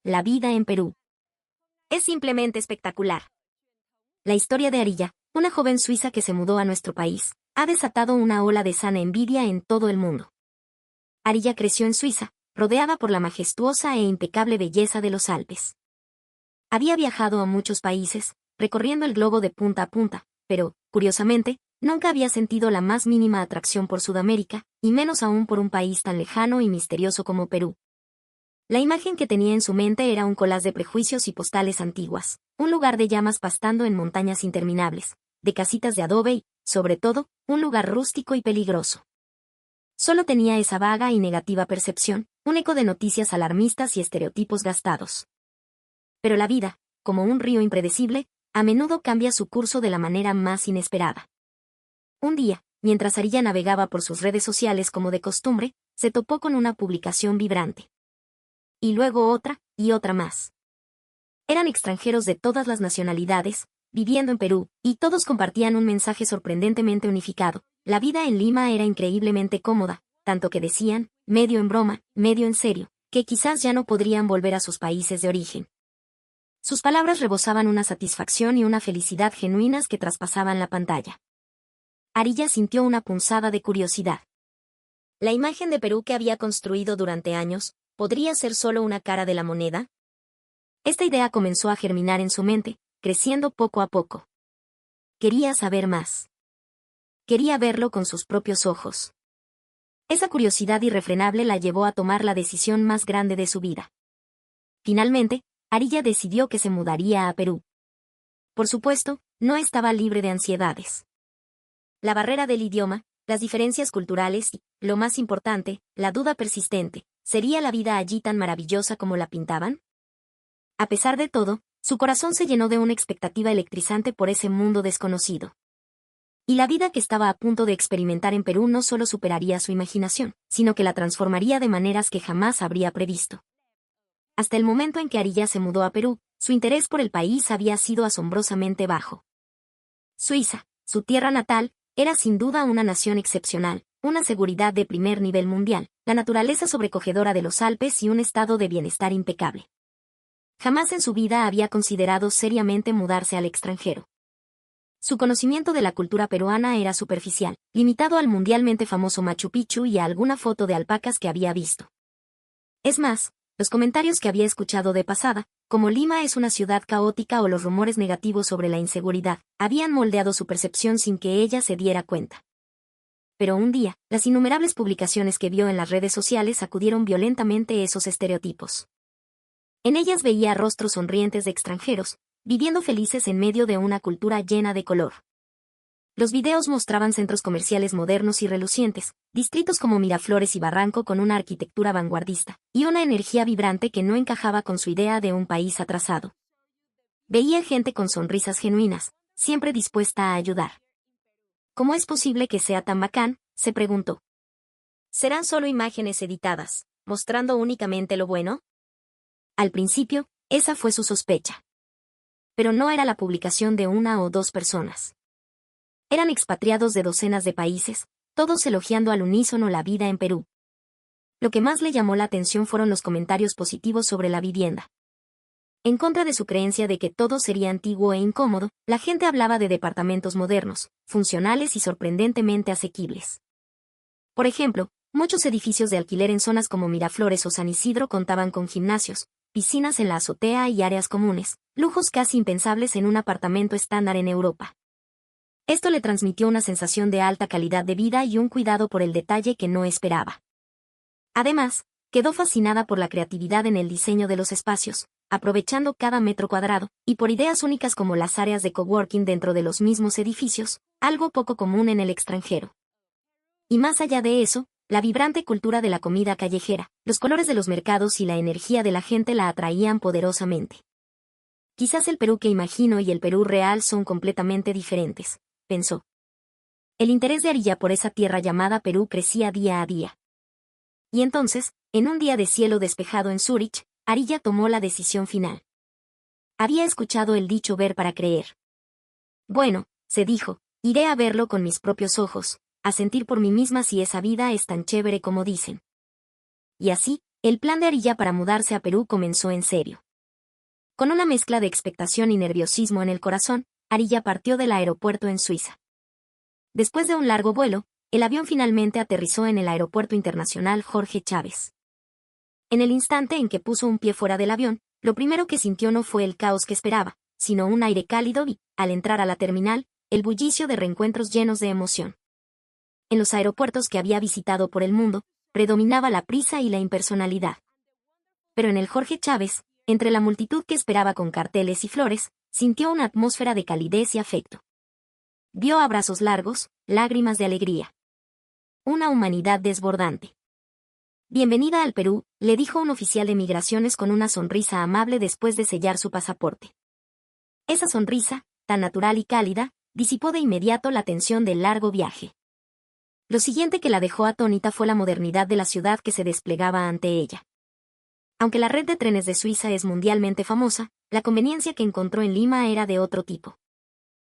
La vida en Perú. Es simplemente espectacular. La historia de Arilla, una joven suiza que se mudó a nuestro país, ha desatado una ola de sana envidia en todo el mundo. Arilla creció en Suiza, rodeada por la majestuosa e impecable belleza de los Alpes. Había viajado a muchos países, recorriendo el globo de punta a punta, pero, curiosamente, nunca había sentido la más mínima atracción por Sudamérica, y menos aún por un país tan lejano y misterioso como Perú. La imagen que tenía en su mente era un collage de prejuicios y postales antiguas, un lugar de llamas pastando en montañas interminables, de casitas de adobe y, sobre todo, un lugar rústico y peligroso. Solo tenía esa vaga y negativa percepción, un eco de noticias alarmistas y estereotipos gastados. Pero la vida, como un río impredecible, a menudo cambia su curso de la manera más inesperada. Un día, mientras Arilla navegaba por sus redes sociales como de costumbre, se topó con una publicación vibrante. Y luego otra, y otra más. Eran extranjeros de todas las nacionalidades, viviendo en Perú, y todos compartían un mensaje sorprendentemente unificado. La vida en Lima era increíblemente cómoda, tanto que decían, medio en broma, medio en serio, que quizás ya no podrían volver a sus países de origen. Sus palabras rebosaban una satisfacción y una felicidad genuinas que traspasaban la pantalla. Arilla sintió una punzada de curiosidad. La imagen de Perú que había construido durante años, ¿podría ser solo una cara de la moneda? Esta idea comenzó a germinar en su mente, creciendo poco a poco. Quería saber más. Quería verlo con sus propios ojos. Esa curiosidad irrefrenable la llevó a tomar la decisión más grande de su vida. Finalmente, Arilla decidió que se mudaría a Perú. Por supuesto, no estaba libre de ansiedades. La barrera del idioma, las diferencias culturales y, lo más importante, la duda persistente, ¿sería la vida allí tan maravillosa como la pintaban? A pesar de todo, su corazón se llenó de una expectativa electrizante por ese mundo desconocido. Y la vida que estaba a punto de experimentar en Perú no solo superaría su imaginación, sino que la transformaría de maneras que jamás habría previsto. Hasta el momento en que Arilla se mudó a Perú, su interés por el país había sido asombrosamente bajo. Suiza, su tierra natal, era sin duda una nación excepcional, una seguridad de primer nivel mundial, la naturaleza sobrecogedora de los Alpes y un estado de bienestar impecable. Jamás en su vida había considerado seriamente mudarse al extranjero. Su conocimiento de la cultura peruana era superficial, limitado al mundialmente famoso Machu Picchu y a alguna foto de alpacas que había visto. Es más, los comentarios que había escuchado de pasada, como Lima es una ciudad caótica o los rumores negativos sobre la inseguridad, habían moldeado su percepción sin que ella se diera cuenta. Pero un día, las innumerables publicaciones que vio en las redes sociales sacudieron violentamente esos estereotipos. En ellas veía rostros sonrientes de extranjeros, viviendo felices en medio de una cultura llena de color. Los videos mostraban centros comerciales modernos y relucientes, distritos como Miraflores y Barranco con una arquitectura vanguardista, y una energía vibrante que no encajaba con su idea de un país atrasado. Veía gente con sonrisas genuinas, siempre dispuesta a ayudar. ¿Cómo es posible que sea tan bacán?, se preguntó. ¿Serán solo imágenes editadas, mostrando únicamente lo bueno? Al principio, esa fue su sospecha. Pero no era la publicación de una o dos personas. Eran expatriados de docenas de países, todos elogiando al unísono la vida en Perú. Lo que más le llamó la atención fueron los comentarios positivos sobre la vivienda. En contra de su creencia de que todo sería antiguo e incómodo, la gente hablaba de departamentos modernos, funcionales y sorprendentemente asequibles. Por ejemplo, muchos edificios de alquiler en zonas como Miraflores o San Isidro contaban con gimnasios, piscinas en la azotea y áreas comunes, lujos casi impensables en un apartamento estándar en Europa. Esto le transmitió una sensación de alta calidad de vida y un cuidado por el detalle que no esperaba. Además, quedó fascinada por la creatividad en el diseño de los espacios, aprovechando cada metro cuadrado, y por ideas únicas como las áreas de coworking dentro de los mismos edificios, algo poco común en el extranjero. Y más allá de eso, la vibrante cultura de la comida callejera, los colores de los mercados y la energía de la gente la atraían poderosamente. Quizás el Perú que imagino y el Perú real son completamente diferentes, pensó. El interés de Arilla por esa tierra llamada Perú crecía día a día. Y entonces, en un día de cielo despejado en Zúrich, Arilla tomó la decisión final. Había escuchado el dicho ver para creer. Bueno, se dijo, iré a verlo con mis propios ojos, a sentir por mí misma si esa vida es tan chévere como dicen. Y así, el plan de Arilla para mudarse a Perú comenzó en serio. Con una mezcla de expectación y nerviosismo en el corazón, Arilla partió del aeropuerto en Suiza. Después de un largo vuelo, el avión finalmente aterrizó en el Aeropuerto Internacional Jorge Chávez. En el instante en que puso un pie fuera del avión, lo primero que sintió no fue el caos que esperaba, sino un aire cálido y, al entrar a la terminal, el bullicio de reencuentros llenos de emoción. En los aeropuertos que había visitado por el mundo, predominaba la prisa y la impersonalidad. Pero en el Jorge Chávez, entre la multitud que esperaba con carteles y flores, sintió una atmósfera de calidez y afecto. Vio abrazos largos, lágrimas de alegría. Una humanidad desbordante. Bienvenida al Perú, le dijo un oficial de migraciones con una sonrisa amable después de sellar su pasaporte. Esa sonrisa, tan natural y cálida, disipó de inmediato la tensión del largo viaje. Lo siguiente que la dejó atónita fue la modernidad de la ciudad que se desplegaba ante ella. Aunque la red de trenes de Suiza es mundialmente famosa, la conveniencia que encontró en Lima era de otro tipo.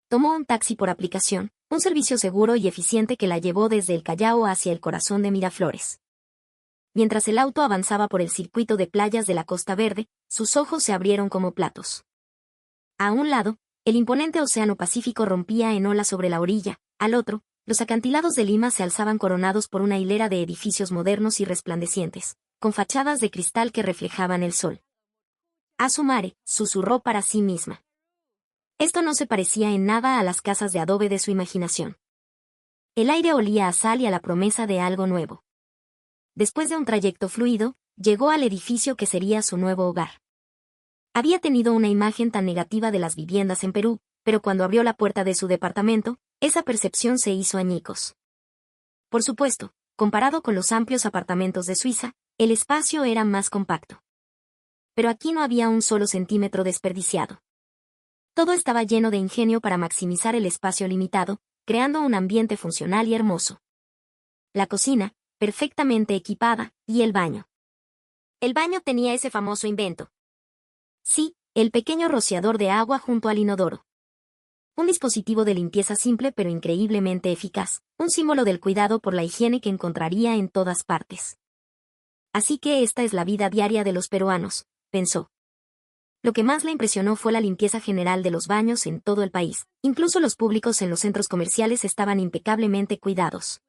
Tomó un taxi por aplicación, un servicio seguro y eficiente que la llevó desde el Callao hacia el corazón de Miraflores. Mientras el auto avanzaba por el circuito de playas de la Costa Verde, sus ojos se abrieron como platos. A un lado, el imponente Océano Pacífico rompía en olas sobre la orilla, al otro, los acantilados de Lima se alzaban coronados por una hilera de edificios modernos y resplandecientes, con fachadas de cristal que reflejaban el sol. A su mare, susurró para sí misma. Esto no se parecía en nada a las casas de adobe de su imaginación. El aire olía a sal y a la promesa de algo nuevo. Después de un trayecto fluido, llegó al edificio que sería su nuevo hogar. Había tenido una imagen tan negativa de las viviendas en Perú, pero cuando abrió la puerta de su departamento, esa percepción se hizo añicos. Por supuesto, comparado con los amplios apartamentos de Suiza, el espacio era más compacto. Pero aquí no había un solo centímetro desperdiciado. Todo estaba lleno de ingenio para maximizar el espacio limitado, creando un ambiente funcional y hermoso. La cocina, perfectamente equipada, y el baño. El baño tenía ese famoso invento. Sí, el pequeño rociador de agua junto al inodoro. Un dispositivo de limpieza simple pero increíblemente eficaz, un símbolo del cuidado por la higiene que encontraría en todas partes. Así que esta es la vida diaria de los peruanos, pensó. Lo que más le impresionó fue la limpieza general de los baños en todo el país, incluso los públicos en los centros comerciales estaban impecablemente cuidados.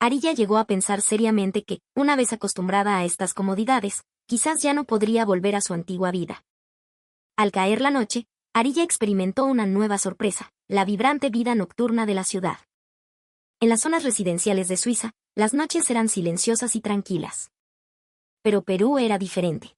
Arilla llegó a pensar seriamente que, una vez acostumbrada a estas comodidades, quizás ya no podría volver a su antigua vida. Al caer la noche, Arilla experimentó una nueva sorpresa, la vibrante vida nocturna de la ciudad. En las zonas residenciales de Suiza, las noches eran silenciosas y tranquilas. Pero Perú era diferente.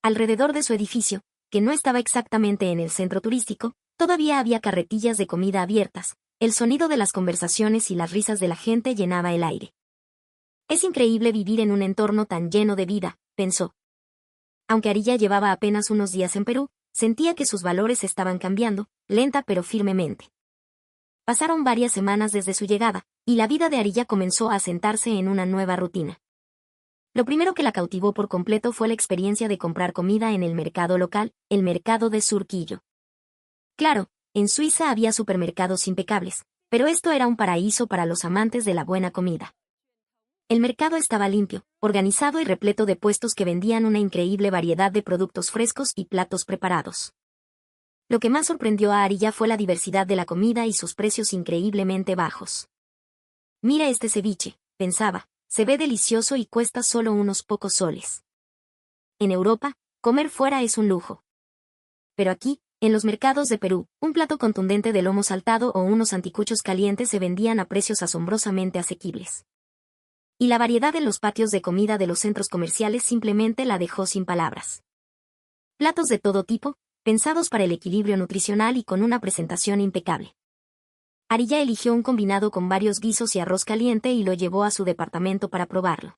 Alrededor de su edificio, que no estaba exactamente en el centro turístico, todavía había carretillas de comida abiertas, el sonido de las conversaciones y las risas de la gente llenaba el aire. Es increíble vivir en un entorno tan lleno de vida, pensó. Aunque Arilla llevaba apenas unos días en Perú, sentía que sus valores estaban cambiando, lenta pero firmemente. Pasaron varias semanas desde su llegada, y la vida de Arilla comenzó a asentarse en una nueva rutina. Lo primero que la cautivó por completo fue la experiencia de comprar comida en el mercado local, el mercado de Surquillo. Claro, en Suiza había supermercados impecables, pero esto era un paraíso para los amantes de la buena comida. El mercado estaba limpio, organizado y repleto de puestos que vendían una increíble variedad de productos frescos y platos preparados. Lo que más sorprendió a Arilla fue la diversidad de la comida y sus precios increíblemente bajos. Mira este ceviche, pensaba, se ve delicioso y cuesta solo unos pocos soles. En Europa, comer fuera es un lujo. Pero aquí, en los mercados de Perú, un plato contundente de lomo saltado o unos anticuchos calientes se vendían a precios asombrosamente asequibles. Y la variedad en los patios de comida de los centros comerciales simplemente la dejó sin palabras. Platos de todo tipo, pensados para el equilibrio nutricional y con una presentación impecable. Arilla eligió un combinado con varios guisos y arroz caliente y lo llevó a su departamento para probarlo.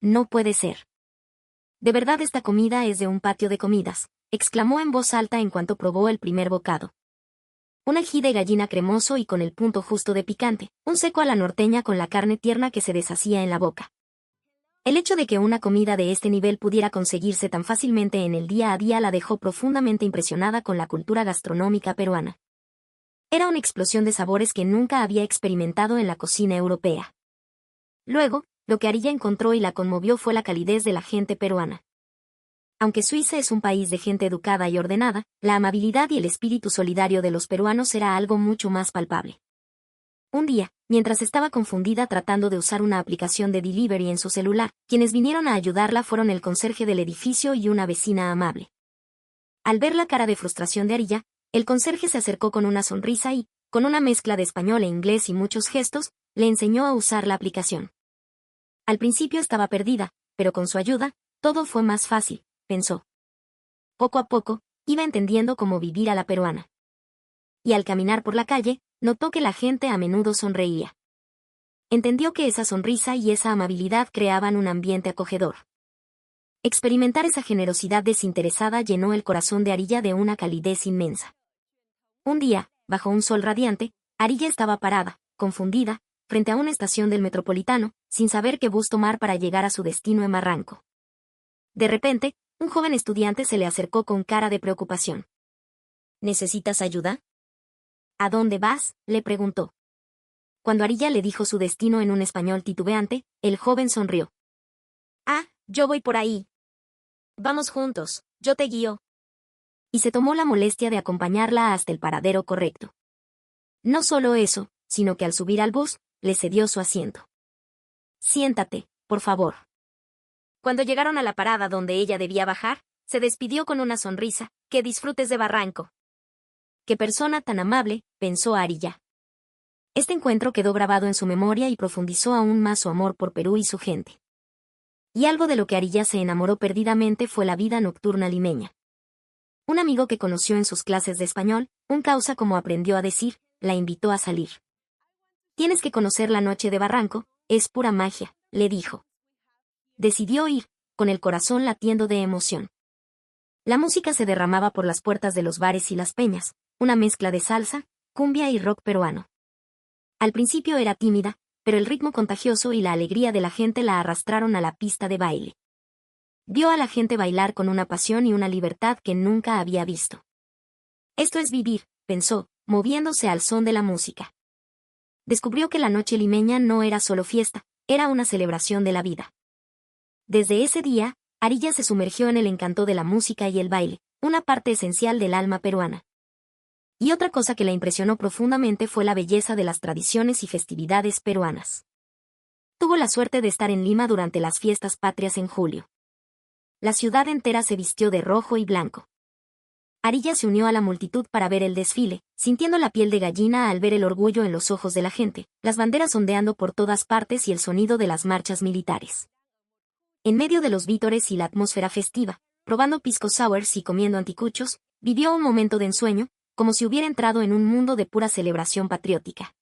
No puede ser. De verdad esta comida es de un patio de comidas, exclamó en voz alta en cuanto probó el primer bocado. Un ají de gallina cremoso y con el punto justo de picante, un seco a la norteña con la carne tierna que se deshacía en la boca. El hecho de que una comida de este nivel pudiera conseguirse tan fácilmente en el día a día la dejó profundamente impresionada con la cultura gastronómica peruana. Era una explosión de sabores que nunca había experimentado en la cocina europea. Luego, lo que Arilla encontró y la conmovió fue la calidez de la gente peruana. Aunque Suiza es un país de gente educada y ordenada, la amabilidad y el espíritu solidario de los peruanos era algo mucho más palpable. Un día, mientras estaba confundida tratando de usar una aplicación de delivery en su celular, quienes vinieron a ayudarla fueron el conserje del edificio y una vecina amable. Al ver la cara de frustración de Arilla, el conserje se acercó con una sonrisa y, con una mezcla de español e inglés y muchos gestos, le enseñó a usar la aplicación. Al principio estaba perdida, pero con su ayuda, todo fue más fácil, pensó. Poco a poco, iba entendiendo cómo vivir a la peruana. Y al caminar por la calle, notó que la gente a menudo sonreía. Entendió que esa sonrisa y esa amabilidad creaban un ambiente acogedor. Experimentar esa generosidad desinteresada llenó el corazón de Arilla de una calidez inmensa. Un día, bajo un sol radiante, Arilla estaba parada, confundida, frente a una estación del Metropolitano, sin saber qué bus tomar para llegar a su destino en Barranco. De repente, un joven estudiante se le acercó con cara de preocupación. ¿Necesitas ayuda? ¿A dónde vas?, le preguntó. Cuando Arilla le dijo su destino en un español titubeante, el joven sonrió. Ah, yo voy por ahí. Vamos juntos, yo te guío. Y se tomó la molestia de acompañarla hasta el paradero correcto. No solo eso, sino que al subir al bus, le cedió su asiento. Siéntate, por favor. Cuando llegaron a la parada donde ella debía bajar, se despidió con una sonrisa. Que disfrutes de Barranco. Qué persona tan amable, pensó Arilla. Este encuentro quedó grabado en su memoria y profundizó aún más su amor por Perú y su gente. Y algo de lo que Arilla se enamoró perdidamente fue la vida nocturna limeña. Un amigo que conoció en sus clases de español, un causa como aprendió a decir, la invitó a salir. Tienes que conocer la noche de Barranco, es pura magia, le dijo. Decidió ir, con el corazón latiendo de emoción. La música se derramaba por las puertas de los bares y las peñas, una mezcla de salsa, cumbia y rock peruano. Al principio era tímida, pero el ritmo contagioso y la alegría de la gente la arrastraron a la pista de baile. Vio a la gente bailar con una pasión y una libertad que nunca había visto. Esto es vivir, pensó, moviéndose al son de la música. Descubrió que la noche limeña no era solo fiesta, era una celebración de la vida. Desde ese día, Arilla se sumergió en el encanto de la música y el baile, una parte esencial del alma peruana. Y otra cosa que la impresionó profundamente fue la belleza de las tradiciones y festividades peruanas. Tuvo la suerte de estar en Lima durante las fiestas patrias en julio. La ciudad entera se vistió de rojo y blanco. Arilla se unió a la multitud para ver el desfile, sintiendo la piel de gallina al ver el orgullo en los ojos de la gente, las banderas ondeando por todas partes y el sonido de las marchas militares. En medio de los vítores y la atmósfera festiva, probando pisco sours y comiendo anticuchos, vivió un momento de ensueño, como si hubiera entrado en un mundo de pura celebración patriótica.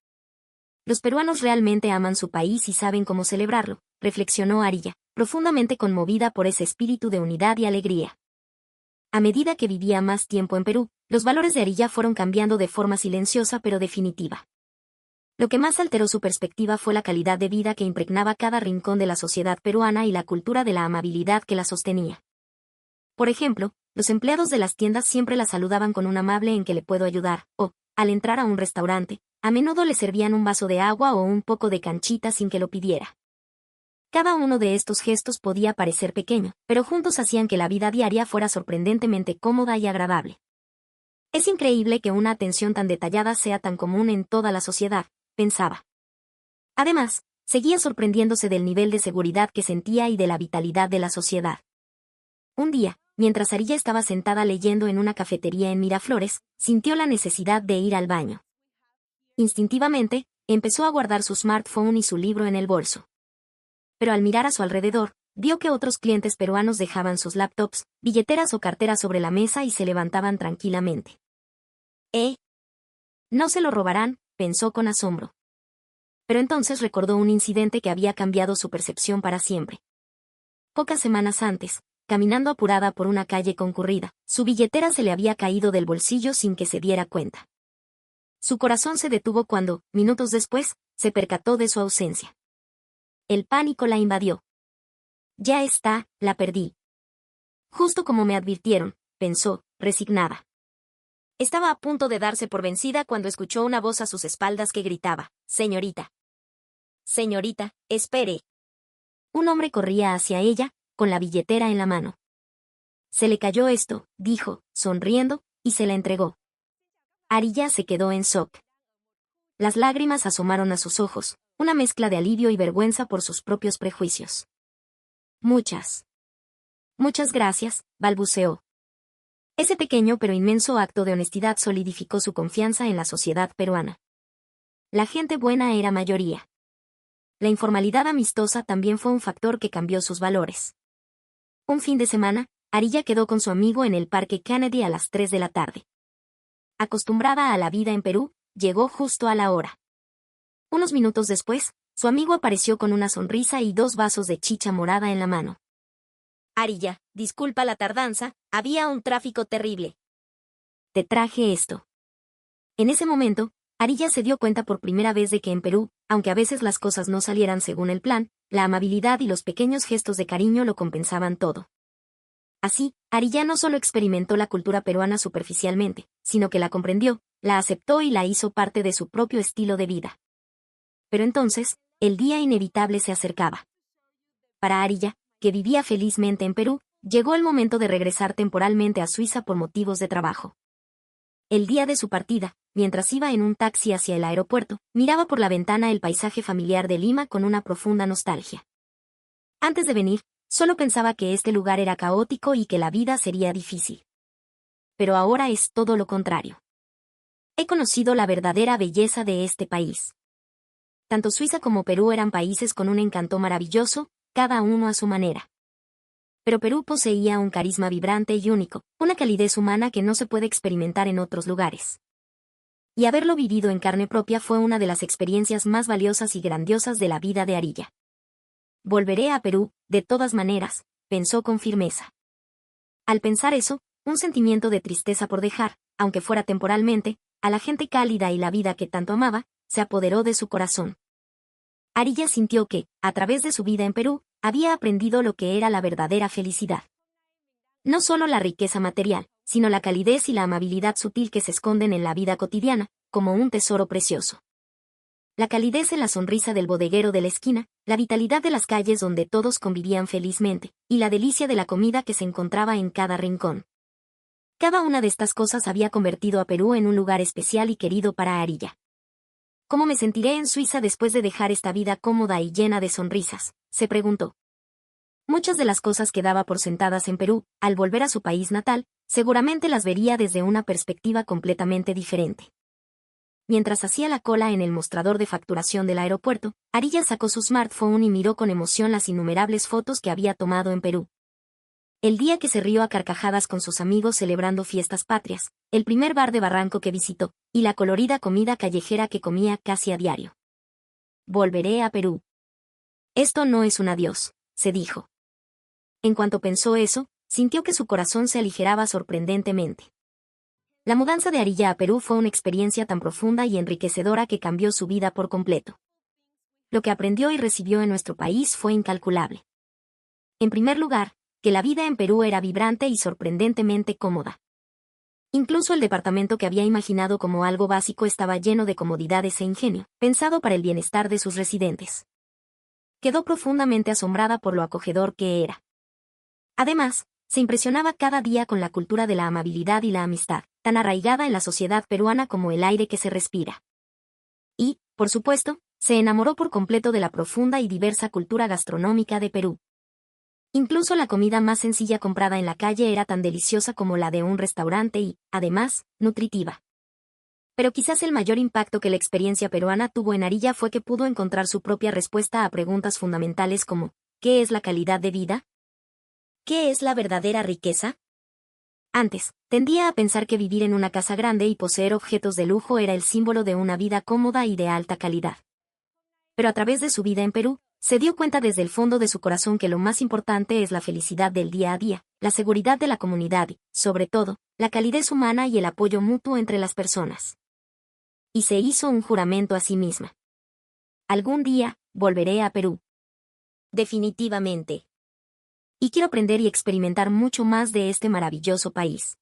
Los peruanos realmente aman su país y saben cómo celebrarlo, reflexionó Arilla, profundamente conmovida por ese espíritu de unidad y alegría. A medida que vivía más tiempo en Perú, los valores de Arilla fueron cambiando de forma silenciosa pero definitiva. Lo que más alteró su perspectiva fue la calidad de vida que impregnaba cada rincón de la sociedad peruana y la cultura de la amabilidad que la sostenía. Por ejemplo, los empleados de las tiendas siempre la saludaban con un amable ¿en que le puedo ayudar? O, al entrar a un restaurante, a menudo le servían un vaso de agua o un poco de canchita sin que lo pidiera. Cada uno de estos gestos podía parecer pequeño, pero juntos hacían que la vida diaria fuera sorprendentemente cómoda y agradable. Es increíble que una atención tan detallada sea tan común en toda la sociedad, pensaba. Además, seguía sorprendiéndose del nivel de seguridad que sentía y de la vitalidad de la sociedad. Un día, mientras Arilla estaba sentada leyendo en una cafetería en Miraflores, sintió la necesidad de ir al baño. Instintivamente, empezó a guardar su smartphone y su libro en el bolso. Pero al mirar a su alrededor, vio que otros clientes peruanos dejaban sus laptops, billeteras o carteras sobre la mesa y se levantaban tranquilamente. No se lo robarán, pensó con asombro. Pero entonces recordó un incidente que había cambiado su percepción para siempre. Pocas semanas antes, caminando apurada por una calle concurrida, su billetera se le había caído del bolsillo sin que se diera cuenta. Su corazón se detuvo cuando, minutos después, se percató de su ausencia. El pánico la invadió. Ya está, la perdí. Justo como me advirtieron, pensó, resignada. Estaba a punto de darse por vencida cuando escuchó una voz a sus espaldas que gritaba, «Señorita. Señorita, espere». Un hombre corría hacia ella, con la billetera en la mano. Se le cayó esto, dijo, sonriendo, y se la entregó. Arilla se quedó en shock. Las lágrimas asomaron a sus ojos, una mezcla de alivio y vergüenza por sus propios prejuicios. Muchas gracias, balbuceó. Ese pequeño pero inmenso acto de honestidad solidificó su confianza en la sociedad peruana. La gente buena era mayoría. La informalidad amistosa también fue un factor que cambió sus valores. Un fin de semana, Arilla quedó con su amigo en el Parque Kennedy a las 3 de la tarde. Acostumbrada a la vida en Perú, llegó justo a la hora. Unos minutos después, su amigo apareció con una sonrisa y 2 vasos de chicha morada en la mano. Arilla, disculpa la tardanza, había un tráfico terrible. Te traje esto. En ese momento, Arilla se dio cuenta por primera vez de que en Perú, aunque a veces las cosas no salieran según el plan, la amabilidad y los pequeños gestos de cariño lo compensaban todo. Así, Arilla no solo experimentó la cultura peruana superficialmente, sino que la comprendió, la aceptó y la hizo parte de su propio estilo de vida. Pero entonces, el día inevitable se acercaba. Para Arilla, que vivía felizmente en Perú, llegó el momento de regresar temporalmente a Suiza por motivos de trabajo. El día de su partida, mientras iba en un taxi hacia el aeropuerto, miraba por la ventana el paisaje familiar de Lima con una profunda nostalgia. Antes de venir, solo pensaba que este lugar era caótico y que la vida sería difícil. Pero ahora es todo lo contrario. He conocido la verdadera belleza de este país. Tanto Suiza como Perú eran países con un encanto maravilloso, cada uno a su manera. Pero Perú poseía un carisma vibrante y único, una calidez humana que no se puede experimentar en otros lugares. Y haberlo vivido en carne propia fue una de las experiencias más valiosas y grandiosas de la vida de Arilla. Volveré a Perú, de todas maneras, pensó con firmeza. Al pensar eso, un sentimiento de tristeza por dejar, aunque fuera temporalmente, a la gente cálida y la vida que tanto amaba, se apoderó de su corazón. Arilla sintió que, a través de su vida en Perú, había aprendido lo que era la verdadera felicidad. No solo la riqueza material, sino la calidez y la amabilidad sutil que se esconden en la vida cotidiana, como un tesoro precioso. La calidez en la sonrisa del bodeguero de la esquina, la vitalidad de las calles donde todos convivían felizmente, y la delicia de la comida que se encontraba en cada rincón. Cada una de estas cosas había convertido a Perú en un lugar especial y querido para Arilla. ¿Cómo me sentiré en Suiza después de dejar esta vida cómoda y llena de sonrisas?, se preguntó. Muchas de las cosas que daba por sentadas en Perú, al volver a su país natal, seguramente las vería desde una perspectiva completamente diferente. Mientras hacía la cola en el mostrador de facturación del aeropuerto, Arilla sacó su smartphone y miró con emoción las innumerables fotos que había tomado en Perú. El día que se rió a carcajadas con sus amigos celebrando fiestas patrias, el primer bar de Barranco que visitó, y la colorida comida callejera que comía casi a diario. Volveré a Perú. Esto no es un adiós, se dijo. En cuanto pensó eso, sintió que su corazón se aligeraba sorprendentemente. La mudanza de Arilla a Perú fue una experiencia tan profunda y enriquecedora que cambió su vida por completo. Lo que aprendió y recibió en nuestro país fue incalculable. En primer lugar, que la vida en Perú era vibrante y sorprendentemente cómoda. Incluso el departamento que había imaginado como algo básico estaba lleno de comodidades e ingenio, pensado para el bienestar de sus residentes. Quedó profundamente asombrada por lo acogedor que era. Además, se impresionaba cada día con la cultura de la amabilidad y la amistad, tan arraigada en la sociedad peruana como el aire que se respira. Y, por supuesto, se enamoró por completo de la profunda y diversa cultura gastronómica de Perú. Incluso la comida más sencilla comprada en la calle era tan deliciosa como la de un restaurante y, además, nutritiva. Pero quizás el mayor impacto que la experiencia peruana tuvo en Arilla fue que pudo encontrar su propia respuesta a preguntas fundamentales como, ¿qué es la calidad de vida? ¿Qué es la verdadera riqueza? Antes, tendía a pensar que vivir en una casa grande y poseer objetos de lujo era el símbolo de una vida cómoda y de alta calidad. Pero a través de su vida en Perú, se dio cuenta desde el fondo de su corazón que lo más importante es la felicidad del día a día, la seguridad de la comunidad y, sobre todo, la calidez humana y el apoyo mutuo entre las personas. Y se hizo un juramento a sí misma. Algún día, volveré a Perú. Definitivamente. Y quiero aprender y experimentar mucho más de este maravilloso país.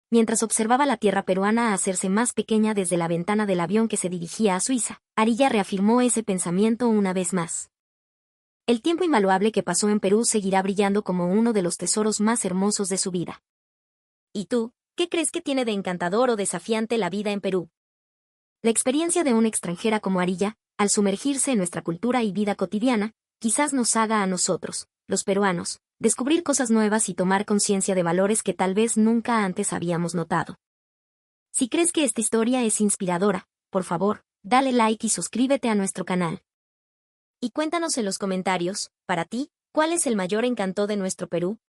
Mientras observaba la tierra peruana hacerse más pequeña desde la ventana del avión que se dirigía a Suiza, Arilla reafirmó ese pensamiento una vez más. El tiempo invaluable que pasó en Perú seguirá brillando como uno de los tesoros más hermosos de su vida. ¿Y tú, qué crees que tiene de encantador o desafiante la vida en Perú? La experiencia de una extranjera como Arilla, al sumergirse en nuestra cultura y vida cotidiana, quizás nos haga a nosotros, los peruanos, descubrir cosas nuevas y tomar conciencia de valores que tal vez nunca antes habíamos notado. Si crees que esta historia es inspiradora, por favor, dale like y suscríbete a nuestro canal. Y cuéntanos en los comentarios, para ti, ¿cuál es el mayor encanto de nuestro Perú?